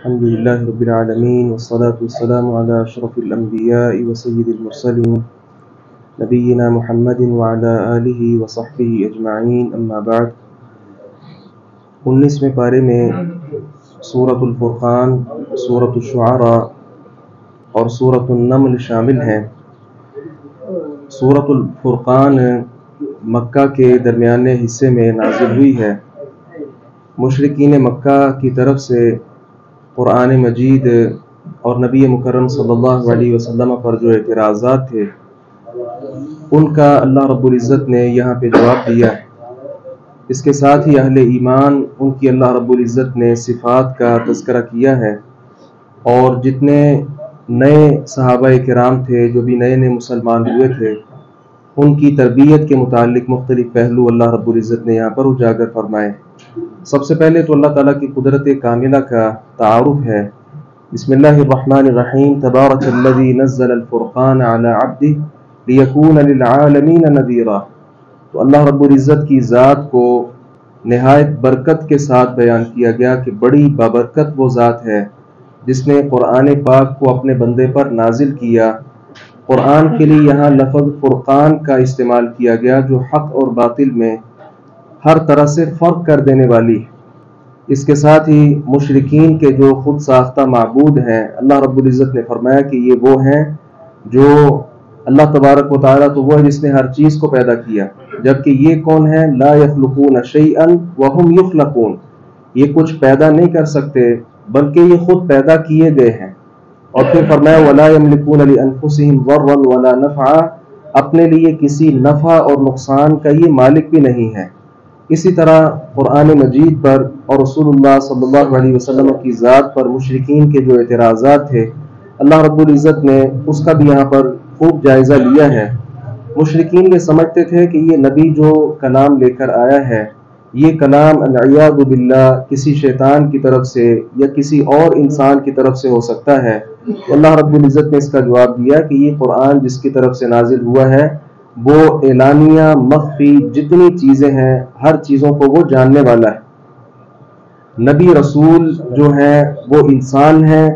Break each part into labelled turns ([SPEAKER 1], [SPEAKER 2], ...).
[SPEAKER 1] الحمد لله رب العالمين والصلاة والسلام على أشرف الأنبياء وسيد المرسلين نبينا محمد وعلى آله وصحبه أجمعين أما بعد 19ویں پارے میں سورۃ الفرقان، سورۃ الشعراء اور سورۃ النمل شامل ہیں۔ سورۃ الفرقان مکہ کے درمیانے حصے میں نازل ہوئی ہے۔ مشرکین مکہ کی طرف سے قرآن مجید اور نبی مکرم صلی اللہ علیہ وسلم پر جو اعتراضات تھے ان کا اللہ رب العزت نے یہاں پہ جواب دیا ہے۔ اس کے ساتھ ہی اہل ایمان ان کی اللہ رب العزت نے صفات کا تذکرہ کیا ہے، اور جتنے نئے صحابہ کرام تھے جو بھی نئے مسلمان ہوئے تھے ان کی تربیت کے متعلق مختلف پہلو اللہ رب العزت نے یہاں پر اجاگر فرمائے۔ سب سے پہلے تو اللہ تعالیٰ کی قدرت کاملہ کا تعارف ہے۔ بسم اللہ الرحمن الرحیم، تبارک الذی نزل الفرقان علی عبدہ لیکون للعالمین نذیرا۔ تو اللہ رب العزت کی ذات کو نہایت برکت کے ساتھ بیان کیا گیا کہ بڑی بابرکت وہ ذات ہے جس نے قرآن پاک کو اپنے بندے پر نازل کیا۔ قرآن کے لیے یہاں لفظ فرقان کا استعمال کیا گیا جو حق اور باطل میں ہر طرح سے فرق کر دینے والی ہے۔ اس کے ساتھ ہی مشرکین کے جو خود ساختہ معبود ہیں، اللہ رب العزت نے فرمایا کہ یہ وہ ہیں جو اللہ تبارک و تعالیٰ تو وہ ہے جس نے ہر چیز کو پیدا کیا، جبکہ یہ کون ہے؟ لا یخلقون شیئا وہم یخلقون، یہ کچھ پیدا نہیں کر سکتے بلکہ یہ خود پیدا کیے گئے ہیں۔ اور پھر فرمایا ولا یملکون لانفسہم ضرا ولا نفعا، اپنے لیے کسی نفع اور نقصان کا یہ مالک بھی نہیں ہے۔ اسی طرح قرآن مجید پر اور رسول اللہ صلی اللہ علیہ وسلم کی ذات پر مشرکین کے جو اعتراضات تھے اللہ رب العزت نے اس کا بھی یہاں پر خوب جائزہ لیا ہے۔ مشرکین یہ سمجھتے تھے کہ یہ نبی جو کلام لے کر آیا ہے یہ کلام العیاذ باللہ کسی شیطان کی طرف سے یا کسی اور انسان کی طرف سے ہو سکتا ہے۔ اللہ رب العزت نے اس کا جواب دیا کہ یہ قرآن جس کی طرف سے نازل ہوا ہے وہ اعلانیہ مخفی جتنی چیزیں ہیں ہر چیزوں کو وہ جاننے والا ہے۔ نبی رسول جو ہیں وہ انسان ہیں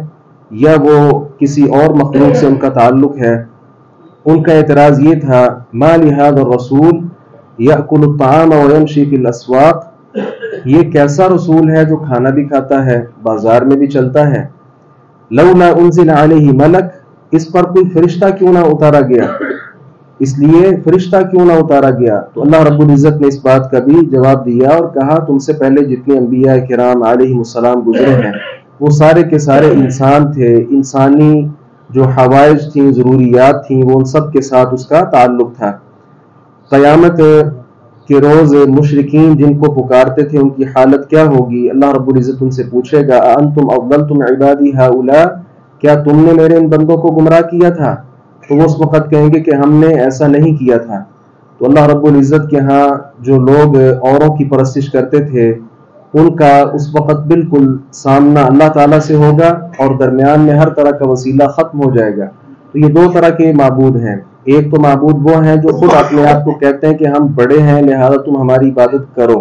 [SPEAKER 1] یا وہ کسی اور مخلوق سے ان کا تعلق ہے؟ ان کا اعتراض یہ تھا ما لہذا الرسول یأکل الطعام ویمشی فی الاسواق، یہ کیسا رسول ہے جو کھانا بھی کھاتا ہے بازار میں بھی چلتا ہے۔ لولا انزل علیہ ملک، اس پر کوئی فرشتہ کیوں نہ اتارا گیا، اس لیے فرشتہ کیوں نہ اتارا گیا؟ تو اللہ رب العزت نے اس بات کا بھی جواب دیا اور کہا تم سے پہلے جتنے انبیاء کرام علیہ السلام گزرے ہیں وہ سارے کے سارے انسان تھے، انسانی جو حوائج تھیں ضروریات تھیں وہ ان سب کے ساتھ اس کا تعلق تھا۔ قیامت کے روز مشرکین جن کو پکارتے تھے ان کی حالت کیا ہوگی؟ اللہ رب العزت ان سے پوچھے گا انتم اضللتم عبادی ہؤلاء، کیا تم نے میرے ان بندوں کو گمراہ کیا تھا؟ تو وہ اس وقت کہیں گے کہ ہم نے ایسا نہیں کیا تھا۔ تو اللہ رب العزت کے ہاں جو لوگ اوروں کی پرستش کرتے تھے ان کا اس وقت بالکل سامنا اللہ تعالیٰ سے ہوگا اور درمیان میں ہر طرح کا وسیلہ ختم ہو جائے گا۔ تو یہ دو طرح کے معبود ہیں، ایک تو معبود وہ ہیں جو خود اپنے آپ کو کہتے ہیں کہ ہم بڑے ہیں لہذا تم ہماری عبادت کرو،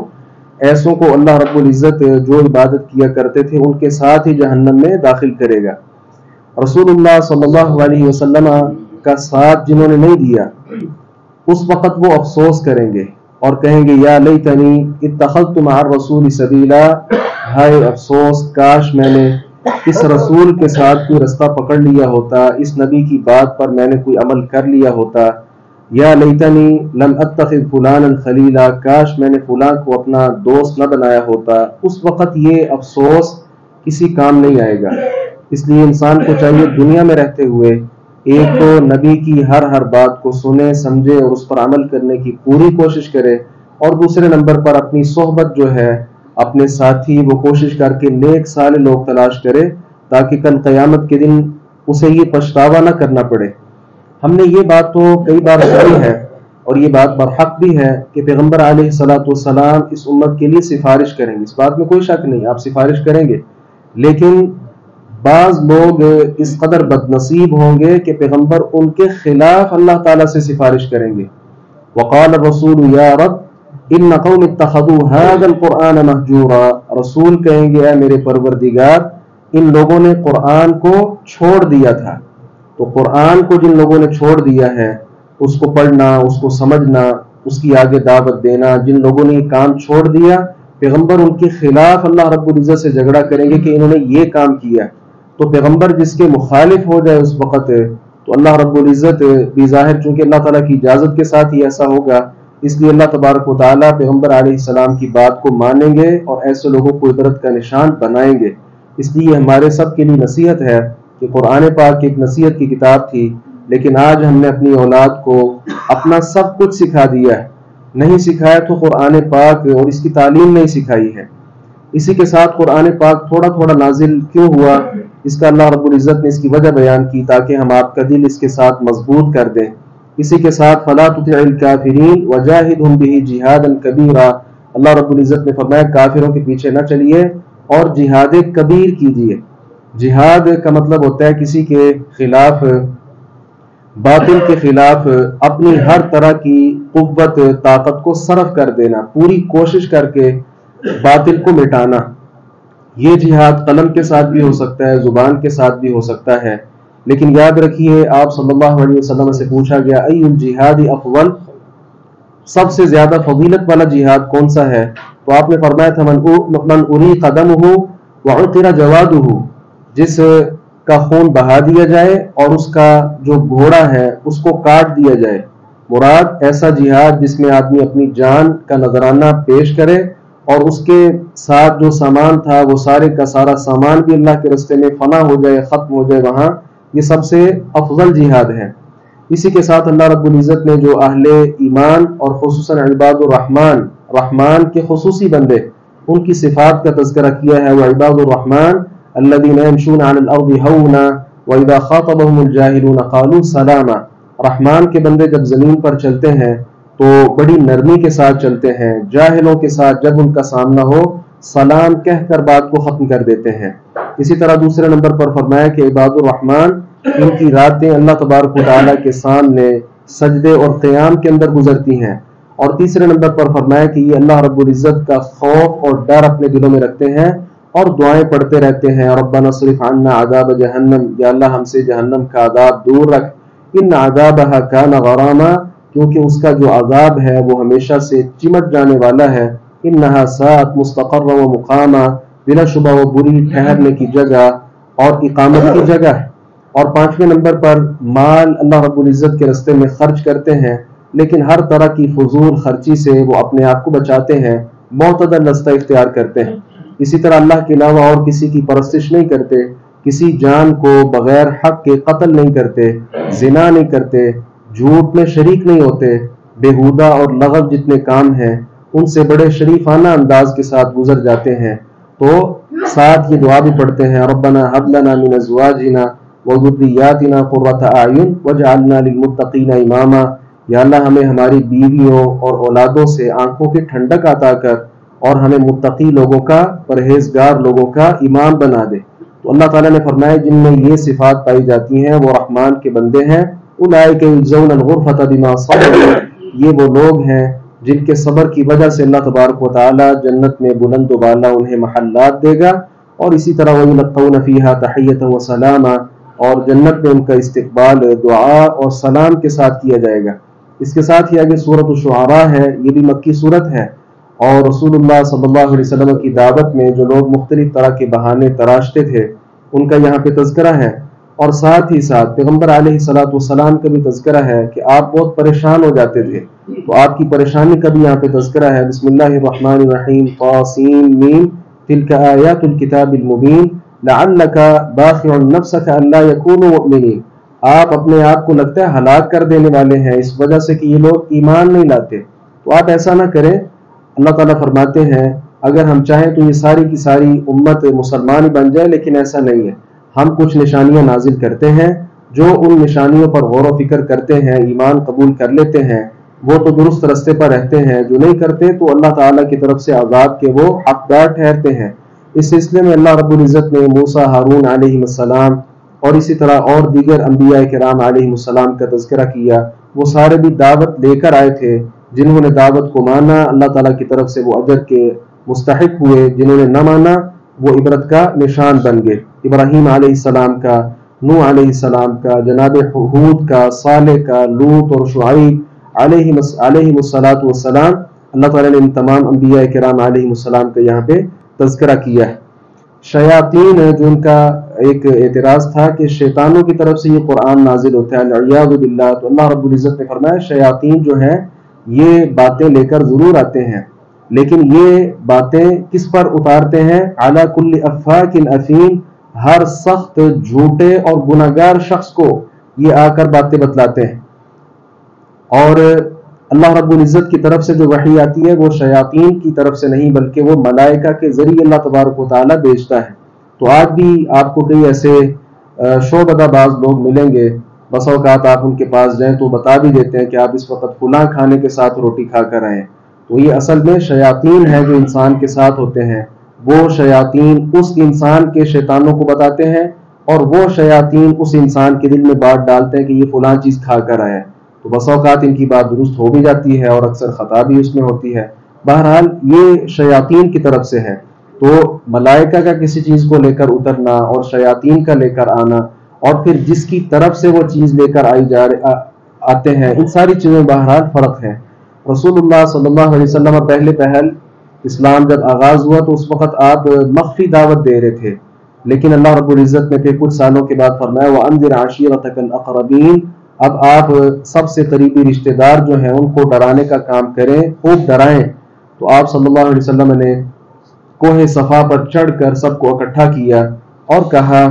[SPEAKER 1] ایسوں کو اللہ رب العزت جو عبادت کیا کرتے تھے ان کے ساتھ ہی جہنم میں داخل کرے گا۔ رسول اللہ صلی اللہ علیہ وسلم کا ساتھ جنہوں نے نہیں دیا اس وقت وہ افسوس کریں گے اور کہیں گے یا لیتنی اتخذت مع الرسول سبیلا، ہائے افسوس کاش میں نے اس رسول کے ساتھ کوئی رستہ پکڑ لیا ہوتا، اس نبی کی بات پر میں نے کوئی عمل کر لیا ہوتا۔ یا لیتنی لم اتخذ فلانا خلیلا، کاش میں نے فلاں کو اپنا دوست نہ بنایا ہوتا۔ اس وقت یہ افسوس کسی کام نہیں آئے گا۔ اس لیے انسان کو چاہیے دنیا میں رہتے ہوئے ایک تو نبی کی ہر بات کو سنے سمجھے اور اس پر عمل کرنے کی پوری کوشش کرے، اور دوسرے نمبر پر اپنی صحبت جو ہے اپنے ساتھی وہ کوشش کر کے نیک صالح لوگ تلاش کرے تاکہ کل قیامت کے دن اسے یہ پچھتاوا نہ کرنا پڑے۔ ہم نے یہ بات تو کئی بار سنی ہے اور یہ بات برحق بھی ہے کہ پیغمبر علیہ الصلوۃ والسلام اس امت کے لیے سفارش کریں گے، اس بات میں کوئی شک نہیں، آپ سفارش کریں گے، لیکن بعض لوگ اس قدر بد نصیب ہوں گے کہ پیغمبر ان کے خلاف اللہ تعالیٰ سے سفارش کریں گے۔ وقال الرسول یا رب ان قوم اتخذوا هذا القرآن مہجورا، رسول کہیں گے اے میرے پروردگار ان لوگوں نے قرآن کو چھوڑ دیا تھا۔ تو قرآن کو جن لوگوں نے چھوڑ دیا ہے، اس کو پڑھنا، اس کو سمجھنا، اس کی آگے دعوت دینا، جن لوگوں نے یہ کام چھوڑ دیا، پیغمبر ان کے خلاف اللہ رب العزت سے جھگڑا کریں گے کہ انہوں نے یہ کام کیا۔ تو پیغمبر جس کے مخالف ہو جائے اس وقت، تو اللہ رب العزت بظاہر چونکہ اللہ تعالیٰ کی اجازت کے ساتھ ہی ایسا ہوگا، اس لیے اللہ تبارک و تعالیٰ پیغمبر علیہ السلام کی بات کو مانیں گے اور ایسے لوگوں کو عبرت کا نشان بنائیں گے۔ اس لیے ہمارے سب کے لیے نصیحت ہے کہ قرآن پاک ایک نصیحت کی کتاب تھی، لیکن آج ہم نے اپنی اولاد کو اپنا سب کچھ سکھا دیا ہے۔ نہیں سکھایا تو قرآن پاک اور اس کی تعلیم نہیں سکھائی ہے۔ اسی کے ساتھ قرآن پاک تھوڑا تھوڑا نازل کیوں ہوا، اس کا اللہ رب العزت نے اس کی وجہ بیان کی تاکہ ہم آپ کا دل اس کے ساتھ مضبوط کر دیں۔ اسی کے ساتھ فَلَا تُطِعِ الْكَافِرِينَ وَجَاهِدْهُمْ بِهِ جِهَادًا كَبِيرًا، اللہ رب العزت نے فرمایا کافروں کے پیچھے نہ چلیے اور جہاد کبیر کیجیے۔ جہاد کا مطلب ہوتا ہے کسی کے خلاف، باطل کے خلاف اپنی ہر طرح کی قوت طاقت کو صرف کر دینا، پوری کوشش کر کے باطل کو مٹانا۔ یہ جہاد قلم کے ساتھ بھی ہو سکتا ہے، زبان کے ساتھ بھی ہو سکتا ہے، لیکن یاد رکھیے آپ صلی اللہ علیہ وسلم سے پوچھا گیا ای الجہاد افضل، سب سے زیادہ فضیلت والا جہاد کون سا ہے؟ تو آپ نے فرمایا تھا من اری قدمہ وعقر جوادہ، جس کا خون بہا دیا جائے اور اس کا جو گھوڑا ہے اس کو کاٹ دیا جائے۔ مراد ایسا جہاد جس میں آدمی اپنی جان کا نذرانہ پیش کرے اور اس کے ساتھ جو سامان تھا وہ سارے کا سارا سامان بھی اللہ کے راستے میں فنا ہو جائے، ختم ہو جائے وہاں، یہ سب سے افضل جہاد ہے۔ اسی کے ساتھ اللہ رب العزت نے جو اہل ایمان اور خصوصاً عباد الرحمن، رحمان کے خصوصی بندے، ان کی صفات کا تذکرہ کیا ہے۔ وعباد الرحمن الذین یمشون علی الارض ہونا واذا خاطبهم الجاہلون قالوا سلاما، رحمان کے بندے جب زمین پر چلتے ہیں تو بڑی نرمی کے ساتھ چلتے ہیں، جاہلوں کے ساتھ جب ان کا سامنا ہو سلام کہہ کر بات کو ختم کر دیتے ہیں۔ اسی طرح دوسرے نمبر پر فرمایا کہ عباد الرحمن ان کی راتیں اللہ تبارک و تعالیٰ کے سامنے سجدے اور قیام کے اندر گزرتی ہیں۔ اور تیسرے نمبر پر فرمایا کہ یہ اللہ رب العزت کا خوف اور ڈر اپنے دلوں میں رکھتے ہیں اور دعائیں پڑھتے رہتے ہیں، ربنا اصرف عنا عذاب جہنم، یا اللہ ہم سے جہنم کا عذاب دور رکھ، ان عذابها کان غراما، کیونکہ اس کا جو عذاب ہے وہ ہمیشہ سے چمٹ جانے والا ہے، انہا ساعت مستقر و مقامہ، بلا شبہ وہ بری ٹھہرنے کی جگہ اور اقامت کی جگہ ہے۔ اور پانچویں نمبر پر مال اللہ رب العزت کے راستے میں خرچ کرتے ہیں، لیکن ہر طرح کی فضول خرچی سے وہ اپنے آپ کو بچاتے ہیں، معتدل رستہ اختیار کرتے ہیں۔ اسی طرح اللہ کے علاوہ اور کسی کی پرستش نہیں کرتے، کسی جان کو بغیر حق کے قتل نہیں کرتے، زنا نہیں کرتے، جھوٹ میں شریک نہیں ہوتے، بیہودہ اور لغو جتنے کام ہیں ان سے بڑے شریفانہ انداز کے ساتھ گزر جاتے ہیں۔ تو ساتھ یہ دعا بھی پڑھتے ہیں ربنا ہب لنا من ازواجنا وذریاتنا قرۃ اعین واجعلنا للمتقین اماما، یا اللہ ہمیں ہماری بیویوں اور اولادوں سے آنکھوں کی ٹھنڈک عطا کر اور ہمیں متقی لوگوں کا، پرہیزگار لوگوں کا امام بنا دے۔ تو اللہ تعالیٰ نے فرمایا جن میں یہ صفات پائی جاتی ہیں وہ رحمان کے بندے ہیں، اولئک یجزون الغرفۃ بما صبروا، یہ وہ لوگ ہیں جن کے صبر کی وجہ سے اللہ تبارک و تعالیٰ جنت میں بلند و بالا انہیں محلات دے گا۔ اور اسی طرح وَيُلَقَّوْنَ فِيهَا تَحِيَّةً وَسَلَامًا، اور جنت میں ان کا استقبال دعا اور سلام کے ساتھ کیا جائے گا۔ اس کے ساتھ ہی آگے سورۃ الشعراء ہے، یہ بھی مکی سورت ہے، اور رسول اللہ صلی اللہ علیہ وسلم کی دعوت میں جو لوگ مختلف طرح کے بہانے تراشتے تھے ان کا یہاں پہ تذکرہ ہے، اور ساتھ ہی ساتھ پیغمبر علیہ السلام کا بھی تذکرہ ہے کہ آپ بہت پریشان ہو جاتے تھے، تو آپ کی پریشانی کا بھی یہاں پہ تذکرہ ہے۔ بسم اللہ الرحمن الرحیم، طاسین تلک آیات الکتاب المبین لعلک باخع نفسک الا یکونوا مؤمنین، آپ اپنے آپ کو لگتا ہے ہلاک کر دینے والے ہیں اس وجہ سے کہ یہ لوگ ایمان نہیں لاتے، تو آپ ایسا نہ کریں۔ اللہ تعالیٰ فرماتے ہیں اگر ہم چاہیں تو یہ ساری کی ساری امت مسلمان ہی بن جائے، لیکن ایسا نہیں ہے، ہم کچھ نشانیاں نازل کرتے ہیں، جو ان نشانیوں پر غور و فکر کرتے ہیں، ایمان قبول کر لیتے ہیں، وہ تو درست رستے پر رہتے ہیں، جو نہیں کرتے تو اللہ تعالیٰ کی طرف سے عذاب کے وہ حقدار ٹھہرتے ہیں۔ اس سلسلے میں اللہ رب العزت نے موسیٰ، ہارون علیہ السلام اور اسی طرح اور دیگر انبیاء کرام علیہ السلام کا تذکرہ کیا۔ وہ سارے بھی دعوت لے کر آئے تھے، جنہوں نے دعوت کو مانا اللہ تعالیٰ کی طرف سے وہ اجر کے مستحق ہوئے، جنہوں نے نہ مانا وہ عبرت کا نشان بن گئے۔ ابراہیم علیہ السلام کا، نوح علیہ السلام کا، جناب ہود کا، صالح کا، لوط اور شعیب علیہ الصلاۃ والسلام، اللہ تعالیٰ نے ان تمام انبیاء کرام علیہ السلام کا یہاں پہ تذکرہ کیا ہے۔ شیاطین جو ان کا ایک اعتراض تھا کہ شیطانوں کی طرف سے یہ قرآن نازل ہوتا ہے، العیاذ باللہ، تو اللہ رب العزت نے فرمایا شیاطین جو ہیں یہ باتیں لے کر ضرور آتے ہیں، لیکن یہ باتیں کس پر اتارتے ہیں؟ علی کل افاک اثیم، ہر سخت جھوٹے اور گناہگار شخص کو یہ آ کر باتیں بتلاتے ہیں۔ اور اللہ رب العزت کی طرف سے جو وحی آتی ہے وہ شیاطین کی طرف سے نہیں بلکہ وہ ملائکہ کے ذریعے اللہ تبارک و تعالیٰ بھیجتا ہے۔ تو آج بھی آپ کو کئی ایسے شعبدہ باز لوگ ملیں گے، بس اوقات آپ ان کے پاس جائیں تو بتا بھی دیتے ہیں کہ آپ اس وقت فلاں کھانے کے ساتھ روٹی کھا کر آئے ہیں۔ تو یہ اصل میں شیاطین ہیں جو انسان کے ساتھ ہوتے ہیں، وہ شیاطین اس انسان کے شیطانوں کو بتاتے ہیں اور وہ شیاطین اس انسان کے دل میں بات ڈالتے ہیں کہ یہ فلاں چیز کھا کر آئے، تو بس اوقات ان کی بات درست ہو بھی جاتی ہے اور اکثر خطا بھی اس میں ہوتی ہے۔ بہرحال یہ شیاطین کی طرف سے ہے، تو ملائکہ کا کسی چیز کو لے کر اترنا اور شیاطین کا لے کر آنا اور پھر جس کی طرف سے وہ چیز لے کر آتے ہیں، ان ساری چیزیں بہرحال فرق ہے۔ رسول اللہ صلی اللہ علیہ وسلم پہلے پہل اسلام جب آغاز ہوا تو اس وقت آپ مخفی دعوت دے رہے تھے، لیکن اللہ رب العزت نے پھر کچھ سالوں کے بعد فرمایا وَأَنذِرْ عَشِيرَتَكَ الْأَقْرَبِينَ، اب آپ سب سے قریبی رشتہ دار جو ہیں ان کو ڈرانے کا کام کریں، خوب ڈرائیں۔ تو آپ صلی اللہ علیہ وسلم نے کوہ صفا پر چڑھ کر سب کو اکٹھا کیا اور کہا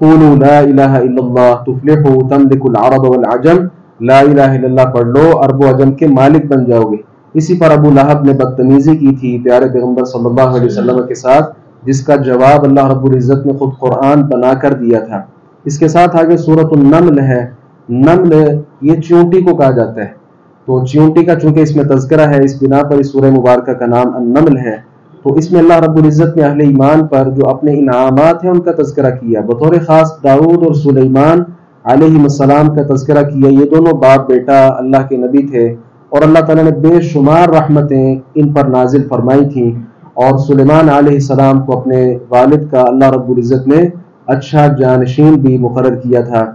[SPEAKER 1] قولوا لا الہ الا اللہ تفلحوا تملک العرب والعجم، لا الہ الا اللہ پڑھ لو، عرب و عجم کے مالک بن جاؤ گے۔ اسی پر ابو لہب نے بدتمیزی کی تھی پیارے پیغمبر صلی اللہ علیہ وسلم کے ساتھ، جس کا جواب اللہ رب العزت نے خود قرآن بنا کر دیا تھا۔ اس کے ساتھ آگے سورۃ النمل ہے۔ نمل یہ چیونٹی کو کہا جاتا ہے، تو چیونٹی کا چونکہ اس میں تذکرہ ہے، اس بنا پر اس سورہ مبارکہ کا نام النمل ہے۔ تو اس میں اللہ رب العزت نے اہل ایمان پر جو اپنے انعامات ہیں ان کا تذکرہ کیا، بطور خاص داؤد اور سلیمان علیہ السلام کا تذکرہ کیا۔ یہ دونوں باپ بیٹا اللہ کے نبی تھے اور اللہ تعالیٰ نے بے شمار رحمتیں ان پر نازل فرمائی تھیں، اور سلیمان علیہ السلام کو اپنے والد کا اللہ رب العزت نے اچھا جانشین بھی مقرر کیا تھا۔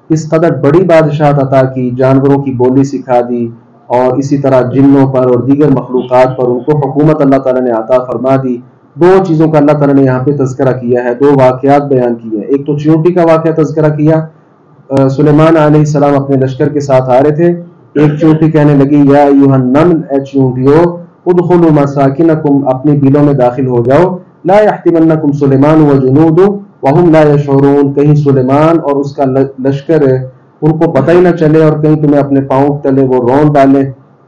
[SPEAKER 1] اس قدر بڑی بادشاہت عطا کی، جانوروں کی بولی سکھا دی، اور اسی طرح جنوں پر اور دیگر مخلوقات پر ان کو حکومت اللہ تعالیٰ نے عطا فرما دی۔ دو چیزوں کا اللہ تعالیٰ نے یہاں پہ تذکرہ کیا ہے، دو واقعات بیان کیے ہیں۔ ایک تو چیونٹی کا واقعہ تذکرہ کیا، سلیمان علیہ السلام اپنے لشکر کے ساتھ آ رہے تھے، ایک چیونٹی کہنے لگی یا ایھا النمل، اے چیونٹیو، ادخلوا مساکنکم، اپنی بلوں میں داخل ہو جاؤ، لا یحطمنکم سلیمان وجنود وہم لا یشعرون، کہیں سلیمان اور اس کا لشکر ان کو پتہ ہی نہ چلے اور کہیں تمہیں اپنے پاؤں تلے وہ رون ڈالیں۔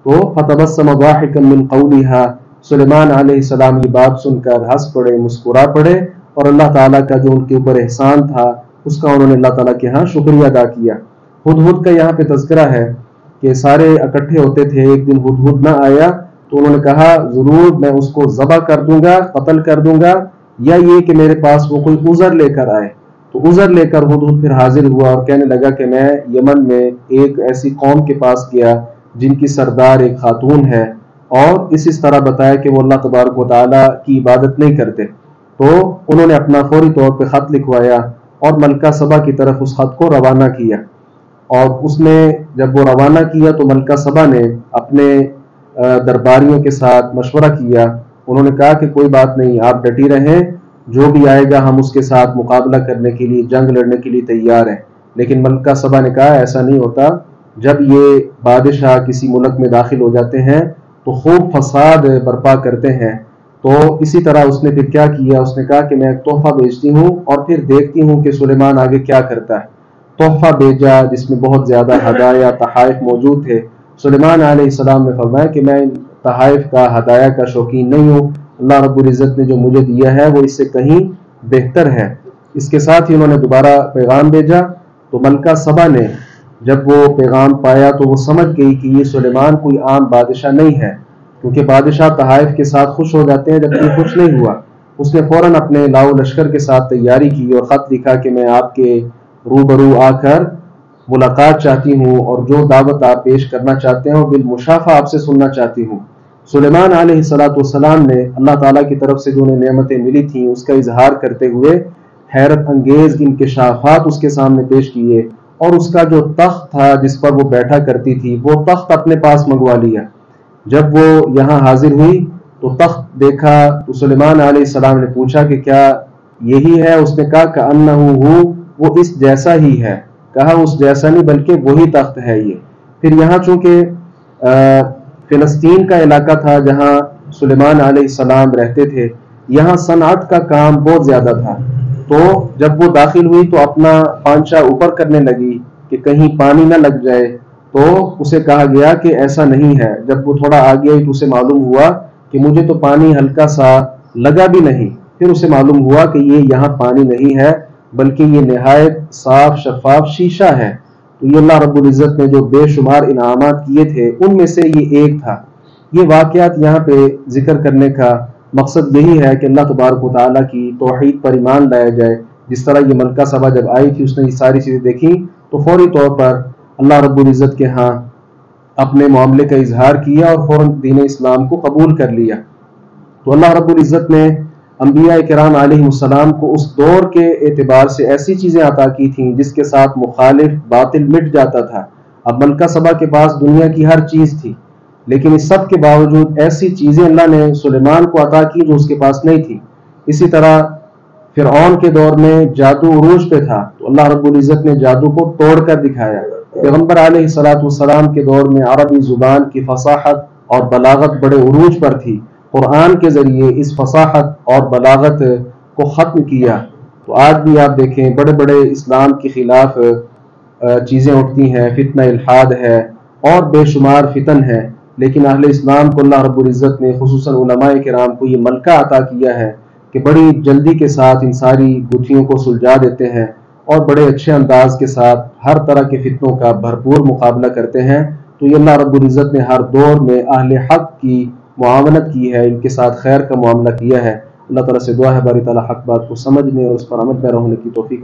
[SPEAKER 1] تو فتبسم ضاحکا من قولها، سلیمان علیہ السلام یہ بات سن کر ہنس پڑے، مسکرا پڑے، اور اللہ تعالیٰ کا جو ان کے اوپر احسان تھا اس کا انہوں نے اللہ تعالیٰ کے ہاں شکریہ ادا کیا۔ ہدہد کا یہاں پہ تذکرہ ہے کہ سارے اکٹھے ہوتے تھے، ایک دن ہدہد نہ آیا تو انہوں نے کہا ضرور میں اس کو ذبح کر دوں گا، قتل کر دوں گا، یا یہ کہ میرے پاس وہ کوئی عذر لے کر آئے۔ تو عذر لے کر ہدہد پھر حاضر ہوا اور کہنے لگا کہ میں یمن میں ایک ایسی قوم کے پاس گیا جن کی سردار ایک خاتون ہے، اور اس طرح بتایا کہ وہ اللہ تبارک و تعالیٰ کی عبادت نہیں کرتے۔ تو انہوں نے اپنا فوری طور پہ خط لکھوایا اور ملکہ سبا کی طرف اس خط کو روانہ کیا، اور اس نے جب وہ روانہ کیا تو ملکہ سبا نے اپنے درباریوں کے ساتھ مشورہ کیا۔ انہوں نے کہا کہ کوئی بات نہیں، آپ ڈٹی رہیں، جو بھی آئے گا ہم اس کے ساتھ مقابلہ کرنے کے لیے، جنگ لڑنے کے لیے تیار ہیں۔ لیکن ملکہ سبا نے کہا ایسا نہیں ہوتا، جب یہ بادشاہ کسی ملک میں داخل ہو جاتے ہیں تو خوب فساد برپا کرتے ہیں۔ تو اسی طرح اس نے پھر کیا کیا، اس نے کہا کہ میں ایک تحفہ بھیجتی ہوں اور پھر دیکھتی ہوں کہ سلیمان آگے کیا کرتا ہے۔ تحفہ بھیجا جس میں بہت زیادہ ہدایا تحائف موجود تھے۔ سلیمان علیہ السلام نے فرمایا کہ میں تحائف کا ہدایہ کا شوقین نہیں ہوں، اللہ رب العزت نے جو مجھے دیا ہے وہ اس سے کہیں بہتر ہے۔ اس کے ساتھ ہی انہوں نے دوبارہ پیغام بھیجا، تو ملکہ سبا نے جب وہ پیغام پایا تو وہ سمجھ گئی کہ یہ سلیمان کوئی عام بادشاہ نہیں ہے، کیونکہ بادشاہ تحائف کے ساتھ خوش ہو جاتے ہیں، جبکہ خوش نہیں ہوا۔ اس نے فوراً اپنے لاؤ لشکر کے ساتھ تیاری کی اور خط لکھا کہ میں آپ کے روبرو آ کر ملاقات چاہتی ہوں، اور جو دعوت آپ پیش کرنا چاہتے ہیں بالمشافہ آپ سے سننا چاہتی ہوں۔ سلیمان علیہ نے اللہ تعالیٰ کی طرف سے جو انہیں نعمتیں ملی تھیں اس کا اظہار کرتے ہوئے حیرت انگیز انکشافات اس کے سامنے پیش کیے، اور اس کا جو تخت تھا جس پر وہ بیٹھا کرتی تھی وہ تخت اپنے پاس منگوا لیا۔ جب وہ یہاں حاضر ہوئی تو تخت دیکھا تو سلیمان علیہ السلام نے پوچھا کہ کیا یہی ہے؟ اس نے کہا کأنہ ہو، وہ اس جیسا ہی ہے۔ کہا اس جیسا نہیں بلکہ وہی تخت ہے یہ۔ پھر یہاں چونکہ فلسطین کا علاقہ تھا جہاں سلیمان علیہ السلام رہتے تھے، یہاں صنعت کا کام بہت زیادہ تھا، تو جب وہ داخل ہوئی تو اپنا پانچا اوپر کرنے لگی کہ کہیں پانی نہ لگ جائے، تو اسے کہا گیا کہ ایسا نہیں ہے۔ جب وہ تھوڑا آگے آئی تو اسے معلوم ہوا کہ مجھے تو پانی ہلکا سا لگا بھی نہیں۔ پھر اسے معلوم ہوا کہ یہ یہاں پانی نہیں ہے بلکہ یہ نہایت صاف شفاف شیشہ ہے۔ تو یہ اللہ رب العزت نے جو بے شمار انعامات کیے تھے ان میں سے یہ ایک تھا۔ یہ واقعات یہاں پہ ذکر کرنے کا مقصد یہی ہے کہ اللہ تبارک و تعالیٰ کی توحید پر ایمان لایا جائے۔ جس طرح یہ ملکہ سبا جب آئی تھی اس نے یہ ساری چیزیں دیکھی تو فوری طور پر اللہ رب العزت کے ہاں اپنے معاملے کا اظہار کیا اور فوراً دین اسلام کو قبول کر لیا۔ تو اللہ رب العزت نے انبیاء کرام علیہ السلام کو اس دور کے اعتبار سے ایسی چیزیں عطا کی تھیں جس کے ساتھ مخالف باطل مٹ جاتا تھا۔ اب ملکہ سبا کے پاس دنیا کی ہر چیز تھی، لیکن اس سب کے باوجود ایسی چیزیں اللہ نے سلیمان کو عطا کی جو اس کے پاس نہیں تھی۔ اسی طرح فرعون کے دور میں جادو عروج پہ تھا تو اللہ رب العزت نے جادو کو توڑ کر دکھایا۔ پیغمبر علیہ السلام کے دور میں عربی زبان کی فصاحت اور بلاغت بڑے عروج پر تھی۔ قرآن کے ذریعے اس فصاحت اور بلاغت کو ختم کیا۔ تو آج بھی آپ دیکھیں بڑے بڑے اسلام کے خلاف چیزیں اٹھتی ہیں، فتنہ الحاد ہے اور بے شمار فتن ہے، لیکن اہل اسلام کو اللہ رب العزت نے خصوصاً علماء کرام کو یہ ملکہ عطا کیا ہے کہ بڑی جلدی کے ساتھ ان ساری گتھیوں کو سلجھا دیتے ہیں اور بڑے اچھے انداز کے ساتھ ہر طرح کے فتنوں کا بھرپور مقابلہ کرتے ہیں۔ تو یہ اللہ رب العزت نے ہر دور میں اہل حق کی معاونت کی ہے، ان کے ساتھ خیر کا معاملہ کیا ہے۔ اللہ تعالیٰ سے دعا ہے باری تعالیٰ حق بات کو سمجھنے اور اس پر عمل پیرا ہونے کی توفیق